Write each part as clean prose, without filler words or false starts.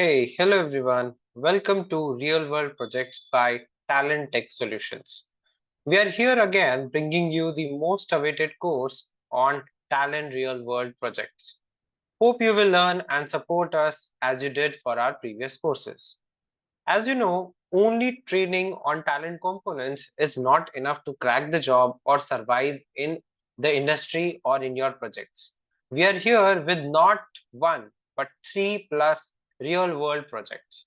Hey, hello everyone. Welcome to Real World Projects by TalendTech Solutions. We are here again bringing you the most awaited course on Talent Real World Projects. Hope you will learn and support us as you did for our previous courses. As you know, only training on talent components is not enough to crack the job or survive in the industry or in your projects. We are here with not one, but three plus real world projects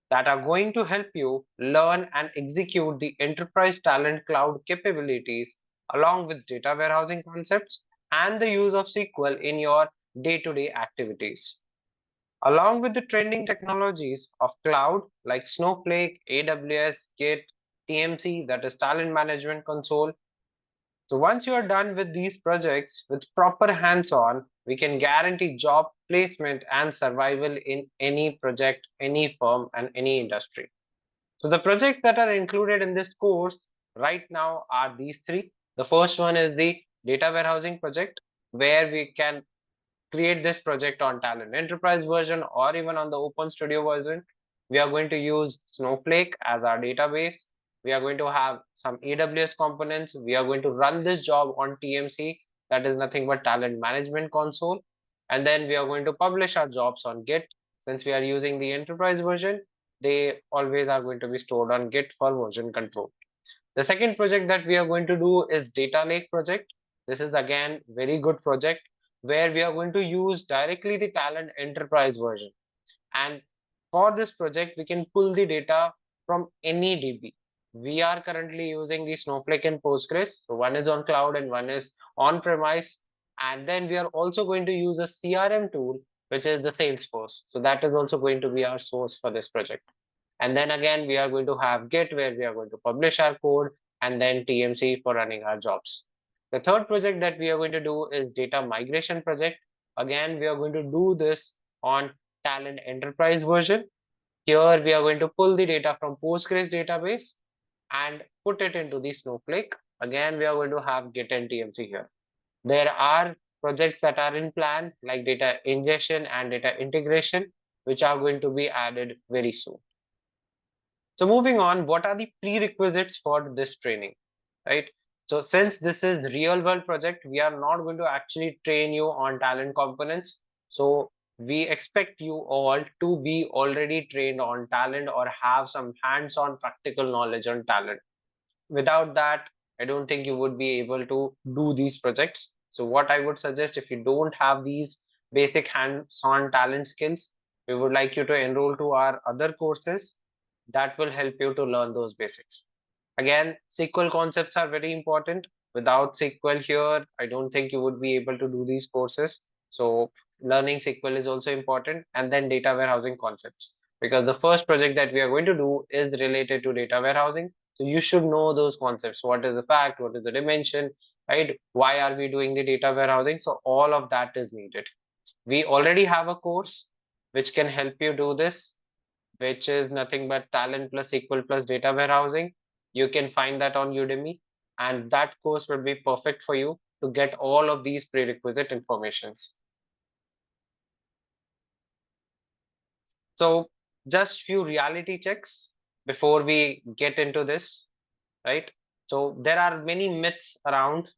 that are going to help you learn and execute the enterprise talent cloud capabilities along with data warehousing concepts and the use of SQL in your day-to-day activities. Along with the trending technologies of cloud like Snowflake, AWS, Git, TMC, that is Talent Management Console. So once you are done with these projects with proper hands-on, we can guarantee job placement and survival in any project, any firm, and any industry. So the projects that are included in this course right now are these three. The first one is the data warehousing project, where we can create this project on Talent Enterprise version or even on the Open Studio version. We are going to use Snowflake as our database. We are going to have some AWS components. We are going to run this job on TMC, that is nothing but Talent Management Console. And then we are going to publish our jobs on Git. Since we are using the enterprise version, they always are going to be stored on Git for version control. The second project that we are going to do is Data Lake project. This is again very good project where we are going to use directly the Talent Enterprise version. And for this project, we can pull the data from any DB. We are currently using the Snowflake and Postgres. So one is on cloud and one is on premise. And then we are also going to use a CRM tool, which is the Salesforce. So that is also going to be our source for this project. And then again, we are going to have Git where we are going to publish our code and then TMC for running our jobs. The third project that we are going to do is data migration project. Again, we are going to do this on Talent Enterprise version. Here we are going to pull the data from Postgres database and put it into the Snowflake. Again, we are going to have Git and TMC here. There are projects that are in plan like data ingestion and data integration, which are going to be added very soon. So moving on, what are the prerequisites for this training, right? So since this is real world project, we are not going to actually train you on talent components. So we expect you all to be already trained on talent or have some hands-on practical knowledge on talent. Without that, I don't think you would be able to do these projects. So what I would suggest, if you don't have these basic hands-on talent skills, we would like you to enroll to our other courses that will help you to learn those basics. Again, SQL concepts are very important. Without SQL here, I don't think you would be able to do these courses. So learning SQL is also important, and then data warehousing concepts. Because the first project that we are going to do is related to data warehousing. So you should know those concepts. What is the fact? What is the dimension? Right? Why are we doing the data warehousing? So all of that is needed. We already have a course which can help you do this, which is nothing but talent plus SQL plus data warehousing. You can find that on Udemy, and that course will be perfect for you to get all of these prerequisite informations. So just few reality checks before we get into this, right? So there are many myths around.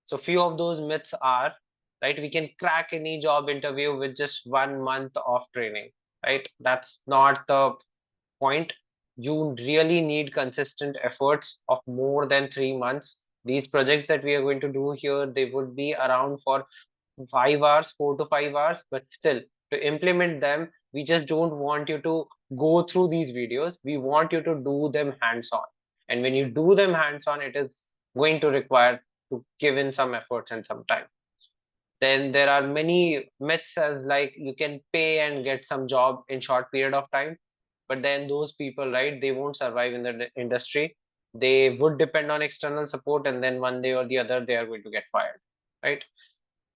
So few of those myths are, right, we can crack any job interview with just 1 month of training, right? That's not the point. You really need consistent efforts of more than 3 months. These projects that we are going to do here, they would be around for 5 hours, 4 to 5 hours, but still to implement them, we just don't want you to go through these videos. We want you to do them hands-on. And when you do them hands-on, it is going to require to give in some efforts and some time. Then there are many myths as like you can pay and get some job in short period of time, but then those people, right, they won't survive in the industry. They would depend on external support, and then one day or the other they are going to get fired, right?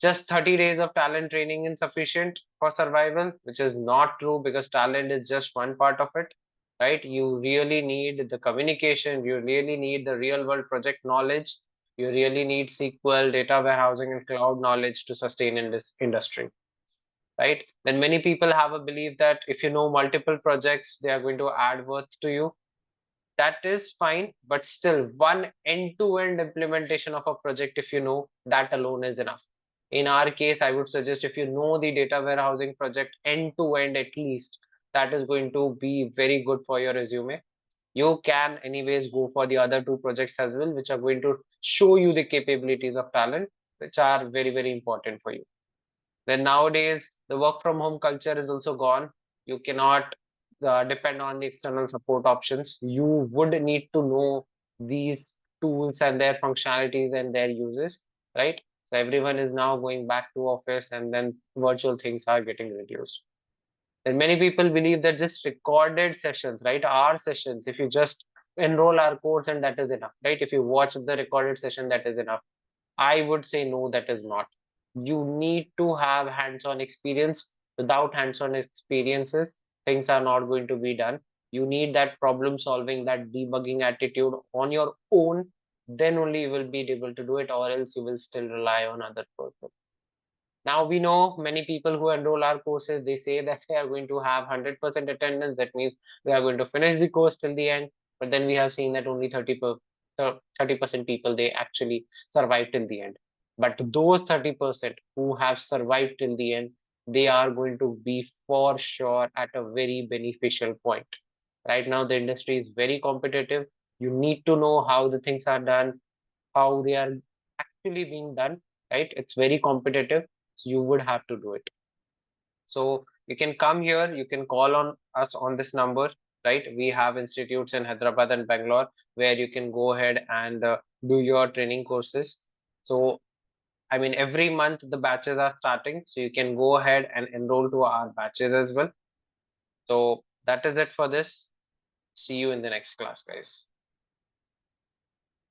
Just 30 days of talent training is sufficient for survival, which is not true, because talent is just one part of it, right? You really need the communication, you really need the real world project knowledge, you really need SQL, data warehousing, and cloud knowledge to sustain in this industry. right? Then many people have a belief that if you know multiple projects, they are going to add worth to you. That is fine, but still, one end-to-end implementation of a project, if you know, that alone is enough. In our case, I would suggest if you know the data warehousing project end-to-end at least, that is going to be very good for your resume. You can anyways go for the other two projects as well, which are going to show you the capabilities of talent, which are very, very important for you. Then nowadays, the work from home culture is also gone. You cannot depend on the external support options. You would need to know these tools and their functionalities and their uses, right? So everyone is now going back to office, and then virtual things are getting reduced. And many people believe that just recorded sessions, right? Our sessions, if you just enroll our course and that is enough, right? If you watch the recorded session, that is enough. I would say no, that is not. You need to have hands-on experience. Without hands-on experiences, things are not going to be done. You need that problem solving, that debugging attitude on your own. Then only you will be able to do it, or else you will still rely on other people. Now we know many people who enroll our courses, they say that they are going to have 100% attendance. That means they are going to finish the course till the end. But then we have seen that only 30% people, they actually survive till the end. But those 30% who have survived till the end, they are going to be for sure at a very beneficial point. Right now, the industry is very competitive. You need to know how the things are done, how they are actually being done, right? It's very competitive, so you would have to do it. So you can come here, you can call on us on this number, right? We have institutes in Hyderabad and Bangalore where you can go ahead and do your training courses. So I mean, every month the batches are starting, so you can go ahead and enroll to our batches as well. So that is it for this. See you in the next class, guys.